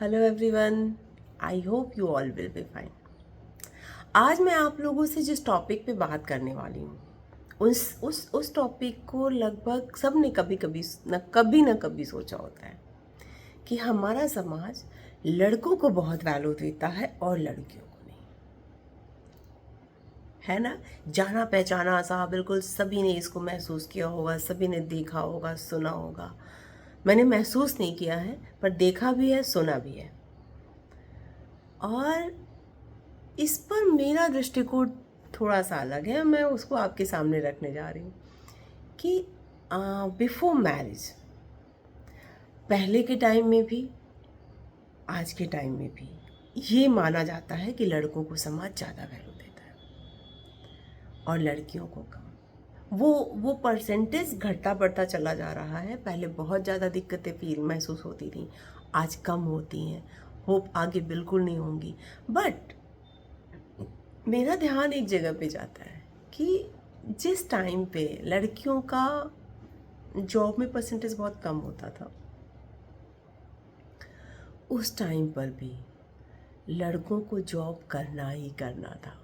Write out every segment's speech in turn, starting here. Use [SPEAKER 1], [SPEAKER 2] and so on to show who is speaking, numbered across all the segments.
[SPEAKER 1] Hello everyone, I hope you all will be fine. आज मैं आप लोगों से जिस टॉपिक पे बात करने वाली हूँ उस टॉपिक को लगभग सब ने कभी न कभी सोचा होता है कि हमारा समाज लड़कों को बहुत वैल्यू देता है और लड़कियों को नहीं, है ना। जाना पहचाना सा बिल्कुल सभी ने इसको महसूस किया होगा, सभी ने देखा होगा, सुना होगा। मैंने महसूस नहीं किया है पर देखा भी है, सुना भी है। और इस पर मेरा दृष्टिकोण थोड़ा सा अलग है, मैं उसको आपके सामने रखने जा रही हूँ कि बिफोर मैरिज, पहले के टाइम में भी आज के टाइम में भी ये माना जाता है कि लड़कों को समाज ज़्यादा वैल्यू देता है और लड़कियों को कम। वो परसेंटेज घटता बढ़ता चला जा रहा है। पहले बहुत ज़्यादा दिक्कतें फील महसूस होती थी, आज कम होती हैं, होप आगे बिल्कुल नहीं होंगी। बट मेरा ध्यान एक जगह पे जाता है कि जिस टाइम पे लड़कियों का जॉब में परसेंटेज बहुत कम होता था, उस टाइम पर भी लड़कों को जॉब करना ही करना था।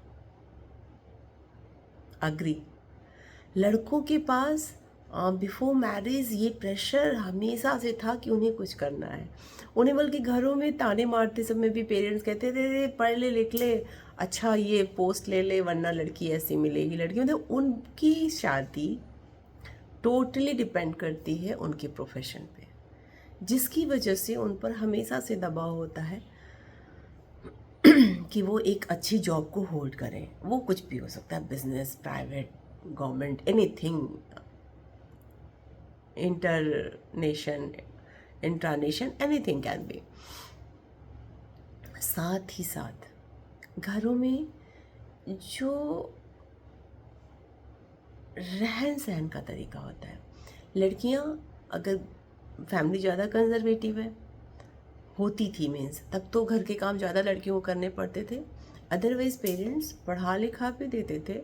[SPEAKER 1] अग्री। लड़कों के पास बिफोर मैरिज ये प्रेशर हमेशा से था कि उन्हें कुछ करना है। उन्हें बल्कि घरों में ताने मारते समय भी पेरेंट्स कहते थे पढ़ ले लिख ले, अच्छा ये पोस्ट ले ले, वरना लड़की ऐसी मिलेगी। लड़की मतलब उनकी शादी टोटली डिपेंड करती है उनके प्रोफेशन पे, जिसकी वजह से उन पर हमेशा से दबाव होता है कि वो एक अच्छी जॉब को होल्ड करें। वो कुछ भी हो सकता है, business, private, government, anything, international, intranational, anything can be. साथ ही साथ घरों में जो रहन सहन का तरीका होता है, लड़कियां अगर फैमिली ज़्यादा कंजर्वेटिव है होती थी, मीन्स तब तो घर के काम ज़्यादा लड़कियों को करने पड़ते थे। अदरवाइज पेरेंट्स पढ़ा लिखा भी देते थे,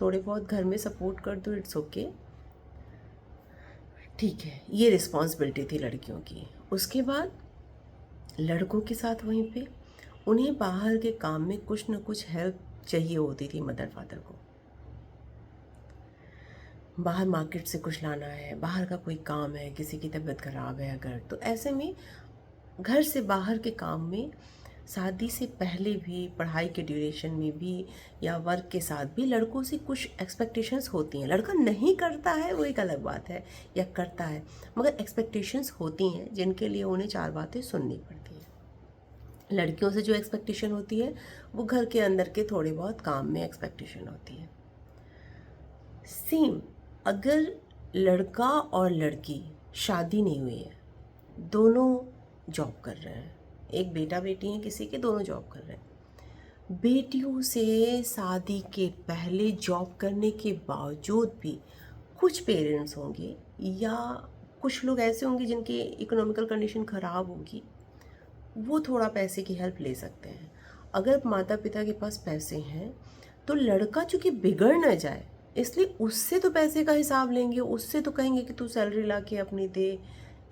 [SPEAKER 1] थोड़े बहुत घर में सपोर्ट कर दो, इट्स ओके, ठीक है। ये रिस्पॉन्सिबिलिटी थी लड़कियों की। उसके बाद लड़कों के साथ वहीं पे उन्हें बाहर के काम में कुछ न कुछ हेल्प चाहिए होती थी मदर फादर को। बाहर मार्केट से कुछ लाना है, बाहर का कोई काम है, किसी की तबीयत खराब है अगर, तो ऐसे में घर से बाहर के काम में शादी से पहले भी, पढ़ाई के ड्यूरेशन में भी या वर्क के साथ भी लड़कों से कुछ एक्सपेक्टेशंस होती हैं। लड़का नहीं करता है वो एक अलग बात है, या करता है, मगर एक्सपेक्टेशंस होती हैं जिनके लिए उन्हें चार बातें सुननी पड़ती हैं। लड़कियों से जो एक्सपेक्टेशन होती है वो घर के अंदर के थोड़े बहुत काम में एक्सपेक्टेशन होती है। सेम अगर लड़का और लड़की शादी नहीं हुई है, दोनों जॉब कर रहे हैं, एक बेटा बेटी हैं किसी के, दोनों जॉब कर रहे हैं, बेटियों से शादी के पहले जॉब करने के बावजूद भी कुछ पेरेंट्स होंगे या कुछ लोग ऐसे होंगे जिनकी इकोनॉमिकल कंडीशन ख़राब होगी, वो थोड़ा पैसे की हेल्प ले सकते हैं। अगर माता पिता के पास पैसे हैं तो लड़का चूँकि बिगड़ न जाए इसलिए उससे तो पैसे का हिसाब लेंगे, उससे तो कहेंगे कि तू सैलरी ला के अपनी दे,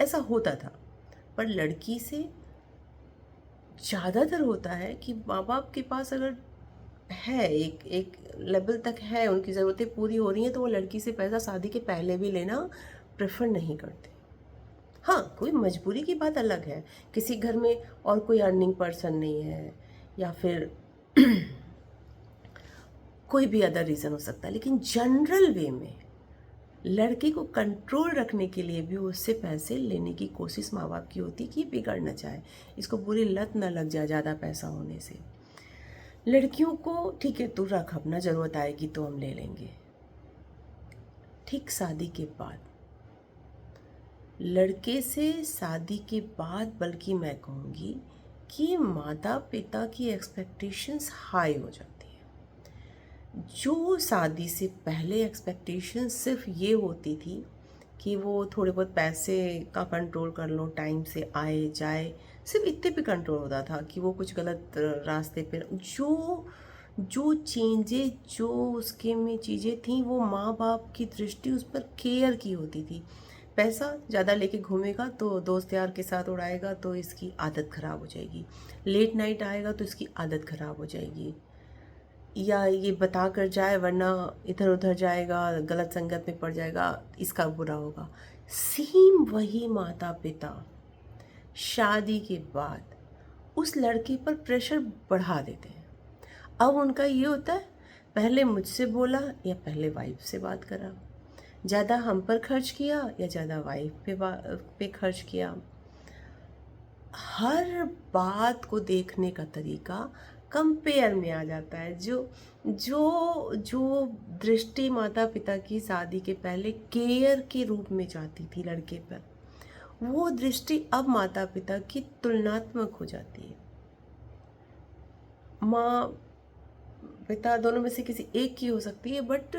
[SPEAKER 1] ऐसा होता था। पर लड़की से ज़्यादातर होता है कि माँ बाप के पास अगर है, एक एक लेवल तक है, उनकी ज़रूरतें पूरी हो रही हैं, तो वो लड़की से पैसा शादी के पहले भी लेना प्रेफर नहीं करते। हाँ, कोई मजबूरी की बात अलग है, किसी घर में और कोई अर्निंग पर्सन नहीं है या फिर कोई भी अदर रीज़न हो सकता है, लेकिन जनरल वे में लड़के को कंट्रोल रखने के लिए भी उससे पैसे लेने की कोशिश माँ बाप की होती कि बिगड़ न जाए, इसको बुरी लत न लग जाए ज़्यादा पैसा होने से। लड़कियों को ठीक है, तू रख, अपना ज़रूरत आएगी तो हम ले लेंगे। ठीक शादी के बाद, लड़के से शादी के बाद, बल्कि मैं कहूँगी कि माता पिता की एक्सपेक्टेशंस हाई हो जाती है। जो शादी से पहले एक्सपेक्टेशंस सिर्फ ये होती थी कि वो थोड़े बहुत पैसे का कंट्रोल कर लो, टाइम से आए जाए, सिर्फ इतने पे कंट्रोल होता था कि वो कुछ गलत रास्ते पे, जो जो चेंजेस, जो उसके में चीज़ें थी, वो माँ बाप की दृष्टि उस पर केयर की होती थी। पैसा ज़्यादा लेके घूमेगा तो दोस्त यार के साथ उड़ाएगा तो इसकी आदत ख़राब हो जाएगी, लेट नाइट आएगा तो इसकी आदत ख़राब हो जाएगी, या ये बता कर जाए वरना इधर उधर जाएगा, गलत संगत में पड़ जाएगा, इसका बुरा होगा। सेम वही माता पिता शादी के बाद उस लड़के पर प्रेशर बढ़ा देते हैं। अब उनका ये होता है, पहले मुझसे बोला या पहले वाइफ से बात करा, ज़्यादा हम पर खर्च किया या ज़्यादा वाइफ पे खर्च किया। हर बात को देखने का तरीका कंपेयर में आ जाता है। जो जो जो दृष्टि माता पिता की शादी के पहले केयर के रूप में जाती थी लड़के पर, वो दृष्टि अब माता पिता की तुलनात्मक हो जाती है। माँ पिता दोनों में से किसी एक की हो सकती है, बट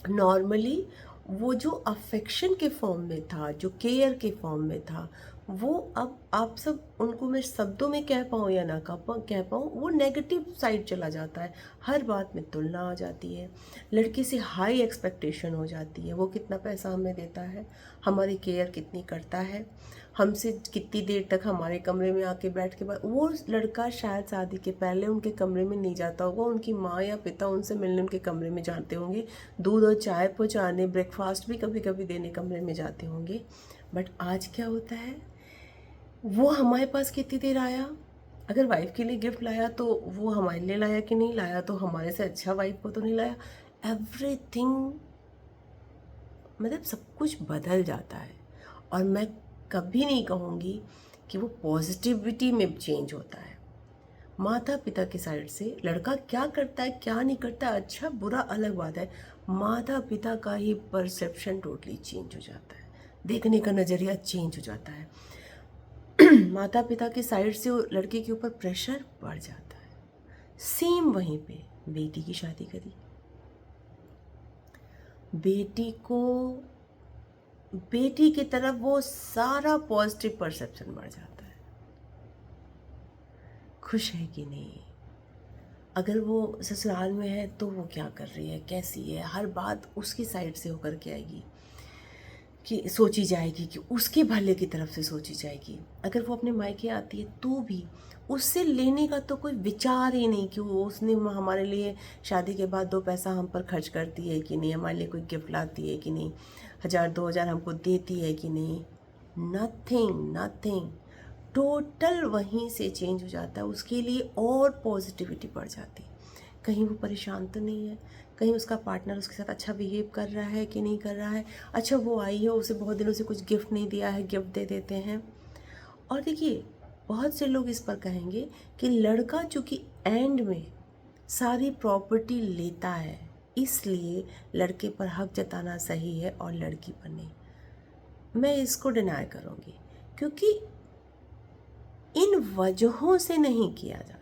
[SPEAKER 1] नॉर्मली वो जो अफेक्शन के फॉर्म में था, जो केयर के फॉर्म में था, वो अब आप सब उनको मैं शब्दों में कह पाऊँ या ना कह पाऊँ, वो नेगेटिव साइड चला जाता है। हर बात में तुलना आ जाती है, लड़के से हाई एक्सपेक्टेशन हो जाती है। वो कितना पैसा हमें देता है, हमारी केयर कितनी करता है, हमसे कितनी देर तक हमारे कमरे में आके बैठ के बाद। वो लड़का शायद शादी के पहले उनके कमरे में नहीं जाता होगा, उनकी माँ या पिता उनसे मिलने उनके कमरे में जाते होंगे, दूध और चाय पहुँचाने, ब्रेकफास्ट भी कभी कभी देने कमरे में जाते होंगे। बट आज क्या होता है, वो हमारे पास कितनी देर आया, अगर वाइफ के लिए गिफ्ट लाया तो वो हमारे लिए लाया कि नहीं लाया, तो हमारे से अच्छा वाइफ को तो नहीं लाया। एवरीथिंग, मतलब सब कुछ बदल जाता है। और मैं कभी नहीं कहूँगी कि वो पॉजिटिविटी में चेंज होता है। माता पिता की साइड से लड़का क्या करता है क्या नहीं करता, अच्छा बुरा अलग बात है, माता पिता का ही परसेप्शन टोटली चेंज हो जाता है, देखने का नज़रिया चेंज हो जाता है। माता पिता की साइड से वो लड़के के ऊपर प्रेशर बढ़ जाता है। सेम वहीं पे बेटी की शादी करी, बेटी की तरफ वो सारा पॉजिटिव परसेप्शन बढ़ जाता है। खुश है कि नहीं, अगर वो ससुराल में है तो वो क्या कर रही है, कैसी है, हर बात उसकी साइड से होकर के आएगी, कि सोची जाएगी, कि उसके भले की तरफ से सोची जाएगी। अगर वो अपने मायके आती है तो भी उससे लेने का तो कोई विचार ही नहीं कि वो उसने हमारे लिए शादी के बाद 2 पैसा हम पर खर्च करती है कि नहीं, हमारे लिए कोई गिफ्ट लाती है कि नहीं, 1000-2000 हमको देती है कि नहीं। नथिंग। टोटल वहीं से चेंज हो जाता है, उसके लिए और पॉजिटिविटी बढ़ जाती है। कहीं वो परेशान तो नहीं है, कहीं उसका पार्टनर उसके साथ अच्छा बिहेव कर रहा है कि नहीं कर रहा है, अच्छा वो आई है उसे बहुत दिनों से कुछ गिफ्ट नहीं दिया है, गिफ्ट दे देते हैं। और देखिए, बहुत से लोग इस पर कहेंगे कि लड़का चूँकि एंड में सारी प्रॉपर्टी लेता है, इसलिए लड़के पर हक जताना सही है और लड़की पर नहीं। मैं इसको डिनाई करूँगी, क्योंकि इन वजहों से नहीं किया जाता।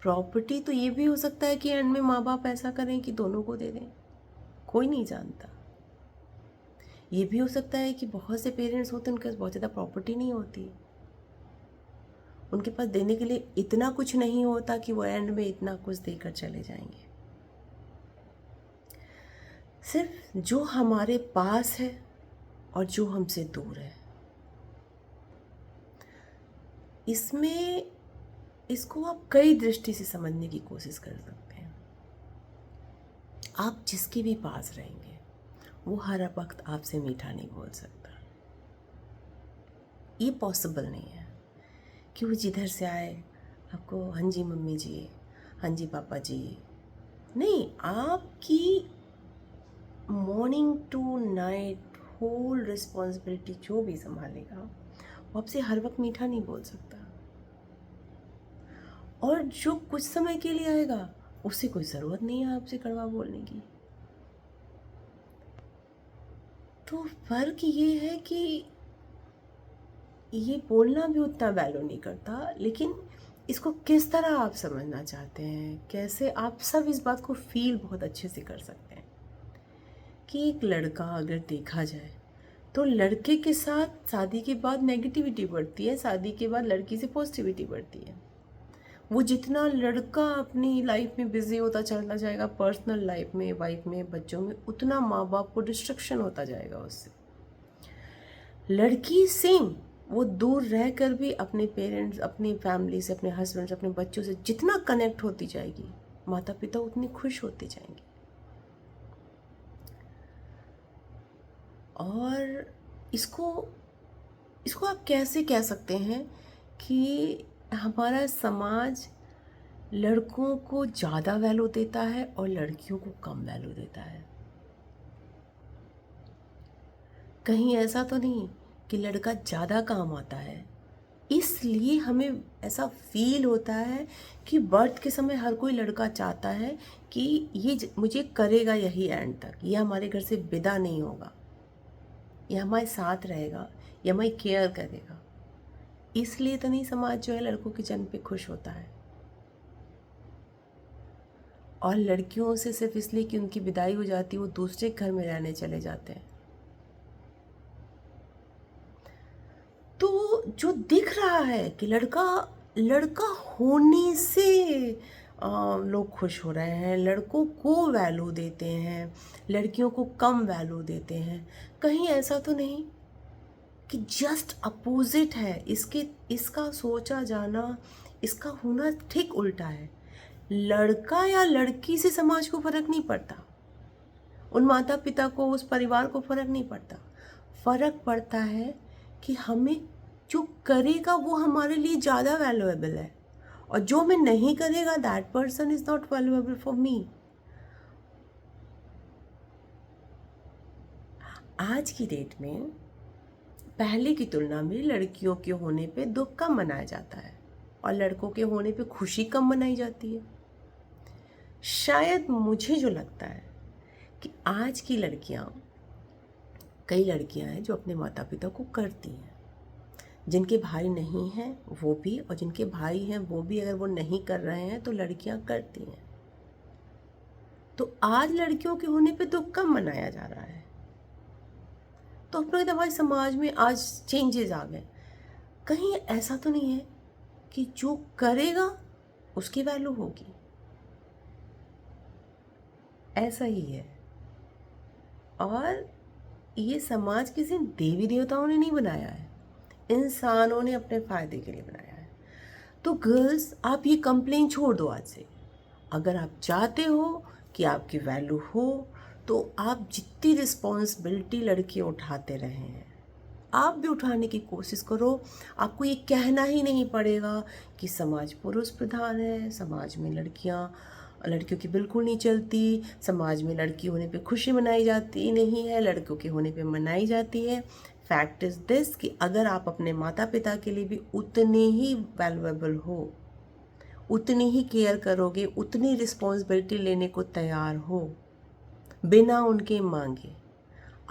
[SPEAKER 1] प्रॉपर्टी तो ये भी हो सकता है कि एंड में माँ बाप ऐसा करें कि दोनों को दे दें, कोई नहीं जानता। ये भी हो सकता है कि बहुत से पेरेंट्स होते हैं, उनके पास बहुत ज़्यादा प्रॉपर्टी नहीं होती, उनके पास देने के लिए इतना कुछ नहीं होता कि वो एंड में इतना कुछ देकर चले जाएंगे। सिर्फ जो हमारे पास है और जो हमसे दूर है, इसमें इसको आप कई दृष्टि से समझने की कोशिश कर सकते हैं। आप जिसके भी पास रहेंगे वो हर वक्त आपसे मीठा नहीं बोल सकता, ये पॉसिबल नहीं है कि वो जिधर से आए आपको हाँ जी मम्मी जी, हाँ जी पापा जी, नहीं, आपकी morning to night whole responsibility जो भी संभालेगा वो आपसे हर वक्त मीठा नहीं बोल सकता। और जो कुछ समय के लिए आएगा उसे कोई ज़रूरत नहीं है आपसे कड़वा बोलने की। तो फ़र्क ये है कि ये बोलना भी उतना वैल्यू नहीं करता, लेकिन इसको किस तरह आप समझना चाहते हैं, कैसे आप सब इस बात को फील बहुत अच्छे से कर सकते हैं कि एक लड़का अगर देखा जाए तो लड़के के साथ शादी के बाद नेगेटिविटी बढ़ती है, शादी के बाद लड़की से पॉजिटिविटी बढ़ती है। वो जितना लड़का अपनी लाइफ में बिजी होता चलता जाएगा, पर्सनल लाइफ में, वाइफ में, बच्चों में, उतना माँ बाप को डिस्ट्रक्शन होता जाएगा उससे। लड़की सेम, वो दूर रह कर भी अपने पेरेंट्स, अपनी फैमिली से, अपने हस्बैंड से, अपने बच्चों से जितना कनेक्ट होती जाएगी, माता पिता उतनी खुश होते जाएंगे। और इसको इसको आप कैसे कह सकते हैं कि हमारा समाज लड़कों को ज़्यादा वैल्यू देता है और लड़कियों को कम वैल्यू देता है? कहीं ऐसा तो नहीं कि लड़का ज़्यादा काम आता है, इसलिए हमें ऐसा फील होता है कि बर्थ के समय हर कोई लड़का चाहता है कि ये मुझे करेगा यही एंड तक, ये हमारे घर से विदा नहीं होगा, ये हमारे साथ रहेगा, ये हमारी केयर करेगा। इसलिए तो नहीं समाज जो है लड़कों के जन्म पे खुश होता है, और लड़कियों से सिर्फ इसलिए कि उनकी विदाई हो जाती है, वो दूसरे घर में रहने चले जाते हैं। तो जो दिख रहा है कि लड़का लड़का होने से लोग खुश हो रहे हैं, लड़कों को वैल्यू देते हैं, लड़कियों को कम वैल्यू देते हैं, कहीं ऐसा तो नहीं कि जस्ट अपोजिट है? इसका सोचा जाना, इसका होना ठीक उल्टा है। लड़का या लड़की से समाज को फ़र्क नहीं पड़ता, उन माता पिता को, उस परिवार को फ़र्क नहीं पड़ता। फ़र्क पड़ता है कि हमें जो करेगा वो हमारे लिए ज़्यादा वैल्यूएबल है, और जो मैं नहीं करेगा that person is not valuable for me. आज की डेट में पहले की तुलना में लड़कियों के होने पे दुख कम मनाया जाता है और लड़कों के होने पे खुशी कम मनाई जाती है। शायद मुझे जो लगता है कि आज की लड़कियां, कई लड़कियां हैं जो अपने माता पिता को करती हैं, जिनके भाई नहीं हैं वो भी, और जिनके भाई हैं वो भी अगर वो नहीं कर रहे हैं तो लड़कियां करती हैं। तो आज लड़कियों के होने पे दुख कम मनाया जा रहा है। तो अपने हमारे समाज में आज चेंजेस आ गए। कहीं ऐसा तो नहीं है कि जो करेगा उसकी वैल्यू होगी? ऐसा ही है। और ये समाज किसी देवी देवताओं ने नहीं बनाया है, इंसानों ने अपने फ़ायदे के लिए बनाया है। तो गर्ल्स, आप ये कंप्लेन छोड़ दो आज से। अगर आप चाहते हो कि आपकी वैल्यू हो तो आप जितनी रिस्पॉन्सिबिलिटी लड़के उठाते रहे हैं आप भी उठाने की कोशिश करो। आपको ये कहना ही नहीं पड़ेगा कि समाज पुरुष प्रधान है, समाज में लड़कियों की बिल्कुल नहीं चलती, समाज में लड़की होने पे खुशी मनाई जाती नहीं है, लड़कों के होने पे मनाई जाती है। फैक्ट इज़ दिस कि अगर आप अपने माता पिता के लिए भी उतने ही वैल्यूएबल हो, उतनी ही केयर करोगे, उतनी रिस्पॉन्सिबिलिटी लेने को तैयार हो बिना उनके मांगे,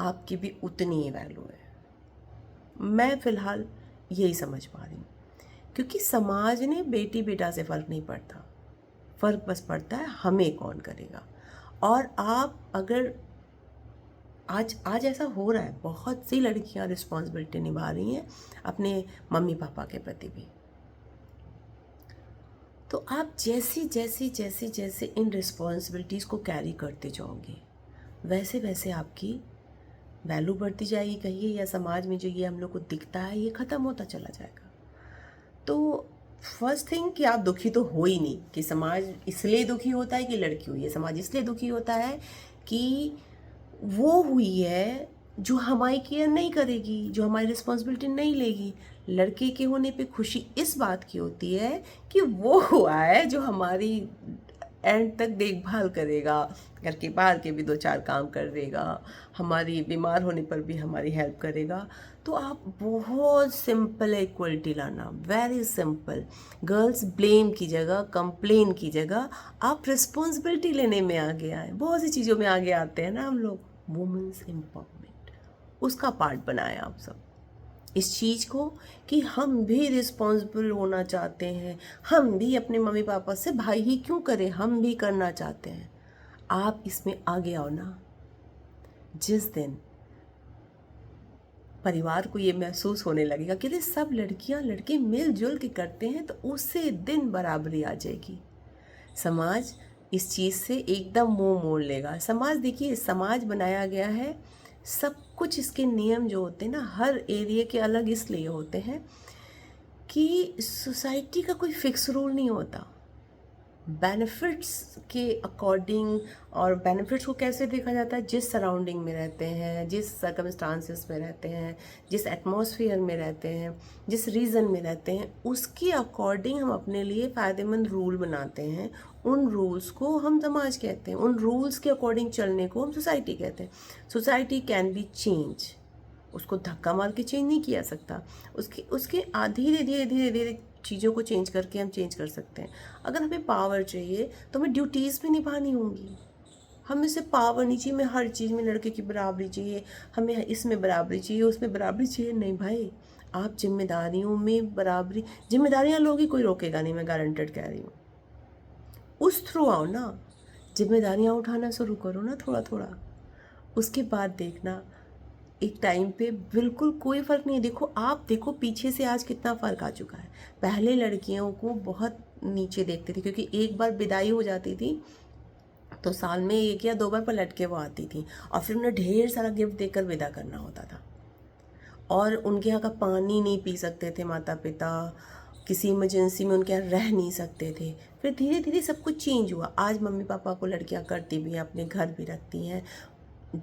[SPEAKER 1] आपकी भी उतनी ही वैल्यू है। मैं फ़िलहाल यही समझ पा रही हूँ, क्योंकि समाज ने बेटी बेटा से फ़र्क नहीं पड़ता, फ़र्क बस पड़ता है हमें कौन करेगा। और आप अगर आज ऐसा हो रहा है, बहुत सी लड़कियां रिस्पॉन्सिबिलिटी निभा रही हैं अपने मम्मी पापा के प्रति भी। तो आप जैसे जैसे जैसे जैसे इन रिस्पॉन्सिबिलिटीज़ को कैरी करते जाओगे वैसे वैसे आपकी वैल्यू बढ़ती जाएगी कहिए, या समाज में जो ये हम लोग को दिखता है ये ख़त्म होता चला जाएगा। तो फर्स्ट थिंग कि आप दुखी तो हो ही नहीं, कि समाज इसलिए दुखी होता है कि लड़की हुई है, समाज इसलिए दुखी होता है कि वो हुई है जो हमारी केयर नहीं करेगी, जो हमारी रिस्पॉन्सिबिलिटी नहीं लेगी। लड़के के होने पे खुशी इस बात की होती है कि वो हुआ है जो हमारी एंड तक देखभाल करेगा, घर के बाहर के भी दो चार काम कर देगा, हमारी बीमार होने पर भी हमारी हेल्प करेगा। तो आप बहुत सिंपल है इक्वलिटी लाना, वेरी सिंपल। गर्ल्स ब्लेम की जगह, कंप्लेन की जगह आप रिस्पॉन्सिबिलिटी लेने में आगे आए। बहुत सी चीज़ों में आगे आते हैं ना हम लोग, वुमेन्स एम्पावरमेंट उसका पार्ट बनाए आप सब इस चीज़ को, कि हम भी रिस्पॉन्सिबल होना चाहते हैं, हम भी अपने मम्मी पापा से, भाई ही क्यों करें, हम भी करना चाहते हैं। आप इसमें आगे आओ ना। जिस दिन परिवार को ये महसूस होने लगेगा कि अरे सब लड़कियां लड़के मिलजुल के करते हैं तो उससे दिन बराबरी आ जाएगी। समाज इस चीज़ से एकदम मुंह मोड़ लेगा। समाज, देखिए समाज बनाया गया है, सब कुछ इसके नियम जो होते हैं ना हर एरिया के अलग इसलिए होते हैं कि सोसाइटी का कोई फिक्स रूल नहीं होता। बेनिफिट्स के अकॉर्डिंग, और बेनिफिट्स को कैसे देखा जाता है, जिस सराउंडिंग में रहते हैं, जिस सर्कमस्टांसेस में रहते हैं, जिस एटमॉस्फेयर में रहते हैं, जिस रीजन में रहते हैं, उसके अकॉर्डिंग हम अपने लिए फ़ायदेमंद रूल बनाते हैं। उन रूल्स को हम समाज कहते हैं, उन रूल्स के अकॉर्डिंग चलने को हम सोसाइटी कहते हैं। सोसाइटी कैन बी चेंज, उसको धक्का मार के चेंज नहीं किया सकता। उसके उसके धीरे धीरे धीरे धीरे चीज़ों को चेंज करके हम चेंज कर सकते हैं। अगर हमें पावर चाहिए तो हमें ड्यूटीज़ भी निभानी होंगी। हमें सिर्फ पावर नहीं चाहिए, हमें हर चीज़ में लड़के की बराबरी चाहिए, हमें इसमें बराबरी चाहिए, उसमें बराबरी चाहिए। नहीं भाई, आप जिम्मेदारियों में बराबरी, जिम्मेदारियाँ लोगी, कोई रोकेगा नहीं, मैं गारंटेड कह रही हूँ। उस थ्रू आओ ना, जिम्मेदारियाँ उठाना शुरू करो ना थोड़ा थोड़ा। उसके बाद देखना एक टाइम पे बिल्कुल कोई फ़र्क नहीं है। देखो, आप देखो पीछे से आज कितना फ़र्क आ चुका है। पहले लड़कियों को बहुत नीचे देखते थे क्योंकि एक बार विदाई हो जाती थी तो साल में 1 या 2 बार पलट के वो आती थी और फिर उन्हें ढेर सारा गिफ्ट देकर विदा करना होता था। और उनके यहाँ का पानी नहीं पी सकते थे माता पिता, किसी इमरजेंसी में उनके यहाँ रह नहीं सकते थे। फिर धीरे धीरे सब कुछ चेंज हुआ। आज मम्मी पापा को लड़कियाँ करती भी हैं, अपने घर भी रखती हैं,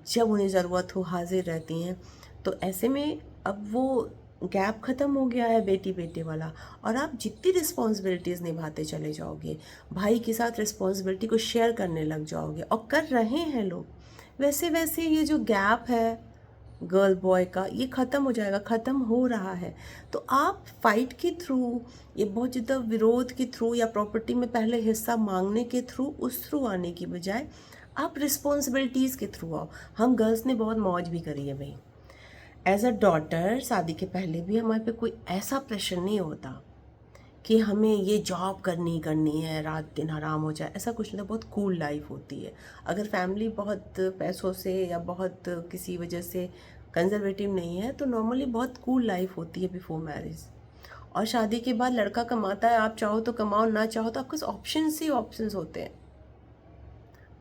[SPEAKER 1] जब उन्हें ज़रूरत हो हाजिर रहती हैं। तो ऐसे में अब वो गैप ख़त्म हो गया है बेटी बेटे वाला, और आप जितनी रिस्पॉन्सिबिलिटीज़ निभाते चले जाओगे, भाई के साथ रिस्पॉन्सिबिलिटी को शेयर करने लग जाओगे, और कर रहे हैं लोग, वैसे वैसे ये जो गैप है गर्ल बॉय का ये ख़त्म हो जाएगा, ख़त्म हो रहा है। तो आप फाइट के थ्रू, ये बहुत ज़्यादा विरोध के थ्रू, या प्रॉपर्टी में पहले हिस्सा मांगने के थ्रू, उस थ्रू आने की बजाय आप रिस्पॉन्सिबिलिटीज़ के थ्रू आओ। हम गर्ल्स ने बहुत मौज भी करी है भाई। एज अ डॉटर शादी के पहले भी हमारे पे कोई ऐसा प्रेशर नहीं होता कि हमें ये जॉब करनी है, रात दिन हराम हो जाए, ऐसा कुछ नहीं। बहुत कूल लाइफ होती है। अगर फैमिली बहुत पैसों से या बहुत किसी वजह से कंजर्वेटिव नहीं है तो नॉर्मली बहुत कूल लाइफ होती है बिफोर मैरिज। और शादी के बाद लड़का कमाता है, आप चाहो तो कमाओ, ना चाहो तो आपके ऑप्शंस ही ऑप्शंस होते हैं।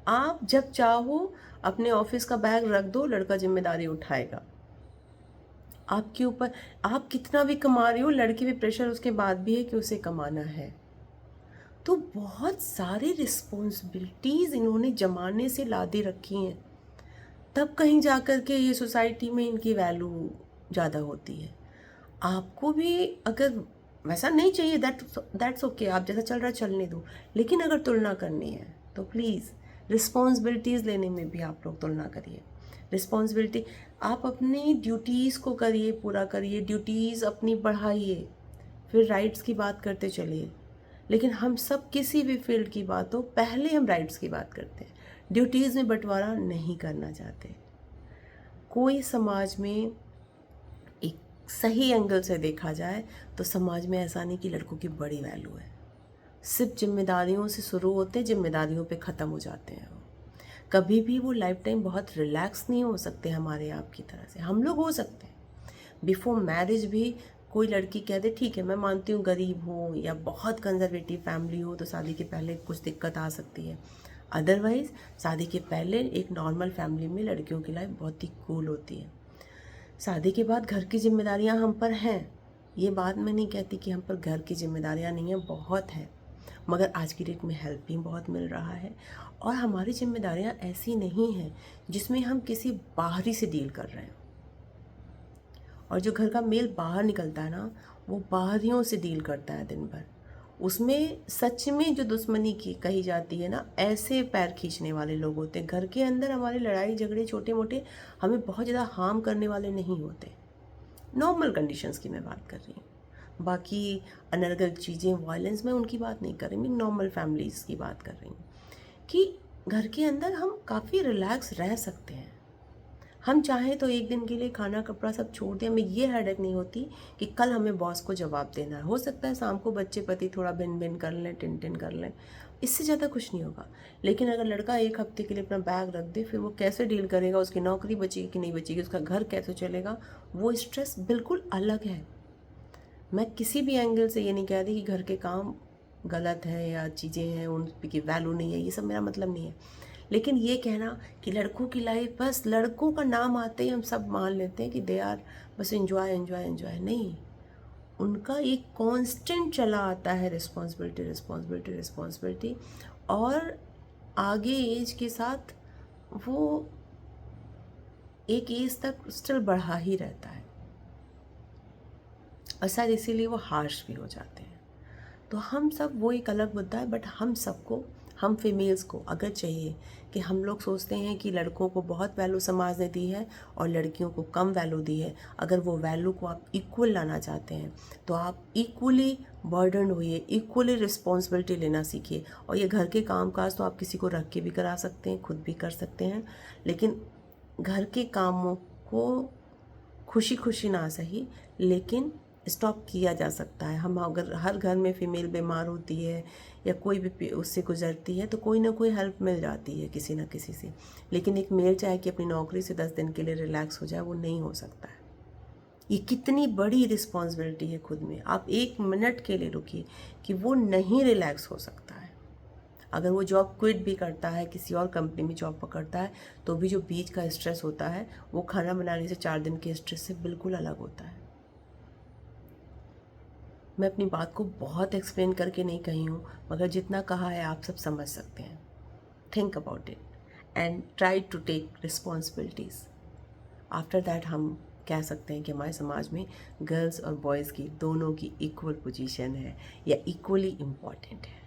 [SPEAKER 1] आप जब चाहो अपने ऑफिस का बैग रख दो, लड़का जिम्मेदारी उठाएगा आपके ऊपर। आप कितना भी कमा रहे हो, लड़के भी प्रेशर उसके बाद भी है कि उसे कमाना है। तो बहुत सारी रिस्पॉन्सिबिलिटीज़ इन्होंने जमाने से लादे रखी हैं, तब कहीं जा कर के ये सोसाइटी में इनकी वैल्यू ज़्यादा होती है। आपको भी अगर वैसा नहीं चाहिए, दैट्स ओके, आप जैसा चल रहा है चलने दो। लेकिन अगर तुलना करनी है तो प्लीज़ रिस्पॉन्सिबिलिटीज़ लेने में भी आप लोग तुलना करिए। रिस्पॉन्सिबिलिटी, आप अपनी ड्यूटीज़ को करिए, पूरा करिए, ड्यूटीज़ अपनी बढ़ाइए, फिर राइट्स की बात करते चलिए। लेकिन हम सब किसी भी फील्ड की बात हो, पहले हम राइट्स की बात करते हैं, ड्यूटीज़ में बंटवारा नहीं करना चाहते। कोई समाज में एक सही एंगल से देखा जाए तो समाज में ऐसा नहीं कि लड़कों की बड़ी वैल्यू है। सिर्फ जिम्मेदारियों से शुरू होते, जिम्मेदारियों पे ख़त्म हो जाते हैं। कभी भी वो लाइफ टाइम बहुत रिलैक्स नहीं हो सकते हमारे आपकी तरह से। हम लोग हो सकते हैं बिफोर मैरिज भी। कोई लड़की कह दे ठीक है, मैं मानती हूँ गरीब हो या बहुत कंजर्वेटिव फैमिली हो तो शादी के पहले कुछ दिक्कत आ सकती है। अदरवाइज़ शादी के पहले एक नॉर्मल फैमिली में लड़कियों की लाइफ बहुत ही कूल होती है। शादी के बाद घर की जिम्मेदारियाँ हम पर हैं, ये बात मैं नहीं कहती कि हम पर घर की जिम्मेदारियाँ नहीं हैं, बहुत हैं। मगर आज की डेट में हेल्प भी बहुत मिल रहा है, और हमारी जिम्मेदारियाँ ऐसी नहीं हैं जिसमें हम किसी बाहरी से डील कर रहे हैं। और जो घर का मेल बाहर निकलता है ना, वो बाहरियों से डील करता है दिन भर। उसमें सच में जो दुश्मनी की कही जाती है ना, ऐसे पैर खींचने वाले लोग होते हैं। घर के अंदर हमारे लड़ाई झगड़े छोटे मोटे हमें बहुत ज़्यादा हार्म करने वाले नहीं होते। नॉर्मल कंडीशंस की मैं बात कर रही हूँ, बाकी अनर्गल चीज़ें, वायलेंस, मैं उनकी बात नहीं कर रही, मैं नॉर्मल फैमिलीज़ की बात कर रही हूँ कि घर के अंदर हम काफ़ी रिलैक्स रह सकते हैं। हम चाहें तो एक दिन के लिए खाना कपड़ा सब छोड़ दें, हमें ये हेडेक नहीं होती कि कल हमें बॉस को जवाब देना है। हो सकता है शाम को बच्चे पति थोड़ा भिन भिन कर लें, टिन टिन कर लें, इससे ज़्यादा कुछ नहीं होगा। लेकिन अगर लड़का एक हफ्ते के लिए अपना बैग रख दे, फिर वो कैसे डील करेगा, उसकी नौकरी बचेगी कि नहीं बचेगी, उसका घर कैसे चलेगा, वो स्ट्रेस बिल्कुल अलग है। मैं किसी भी एंगल से ये नहीं कह रही कि घर के काम गलत है या चीज़ें हैं उन की वैल्यू नहीं है, ये सब मेरा मतलब नहीं है। लेकिन ये कहना कि लड़कों की लाइफ, बस लड़कों का नाम आते ही हम सब मान लेते हैं कि दे आर बस एंजॉय एंजॉय एंजॉय, नहीं। उनका एक कांस्टेंट चला आता है रिस्पॉन्सिबिलिटी रिस्पॉन्सिबिलिटी रिस्पॉन्सिबिलिटी, और आगे एज के साथ वो एक एज तक स्टिल बढ़ा ही रहता है, और शायद इसीलिए वो हार्श भी हो जाते हैं। तो हम सब, वो एक अलग मुद्दा है, बट हम सबको, हम फीमेल्स को अगर चाहिए कि हम लोग सोचते हैं कि लड़कों को बहुत वैल्यू समाज ने दी है और लड़कियों को कम वैल्यू दी है, अगर वो वैल्यू को आप इक्वल लाना चाहते हैं तो आप इक्वली बर्डन होइए, इक्वली रिस्पॉन्सिबिलिटी लेना सीखिए। और ये घर के काम काज तो आप किसी को रख के भी करा सकते हैं, खुद भी कर सकते हैं, लेकिन घर के कामों को खुशी खुशी ना सही लेकिन स्टॉप किया जा सकता है। हम अगर हर घर में फ़ीमेल बीमार होती है या कोई भी उससे गुजरती है तो कोई ना कोई हेल्प मिल जाती है किसी ना किसी से, लेकिन एक मेल चाहे कि अपनी नौकरी से 10 दिन के लिए रिलैक्स हो जाए, वो नहीं हो सकता है। ये कितनी बड़ी रिस्पॉन्सिबिलिटी है खुद में। आप 1 मिनट के लिए रुकिए कि वो नहीं रिलैक्स हो सकता है। अगर वो जॉब क्विट भी करता है, किसी और कंपनी में जॉब पकड़ता है, तो भी जो बीच का स्ट्रेस होता है वो खाना बनाने से 4 दिन के स्ट्रेस से बिल्कुल अलग होता है। मैं अपनी बात को बहुत एक्सप्लेन करके नहीं कही हूँ, मगर जितना कहा है आप सब समझ सकते हैं। Think about it and try to take responsibilities. After that हम कह सकते हैं कि हमारे समाज में गर्ल्स और बॉयज़ की दोनों की इक्वल पोजीशन है या इक्वली इम्पॉर्टेंट है।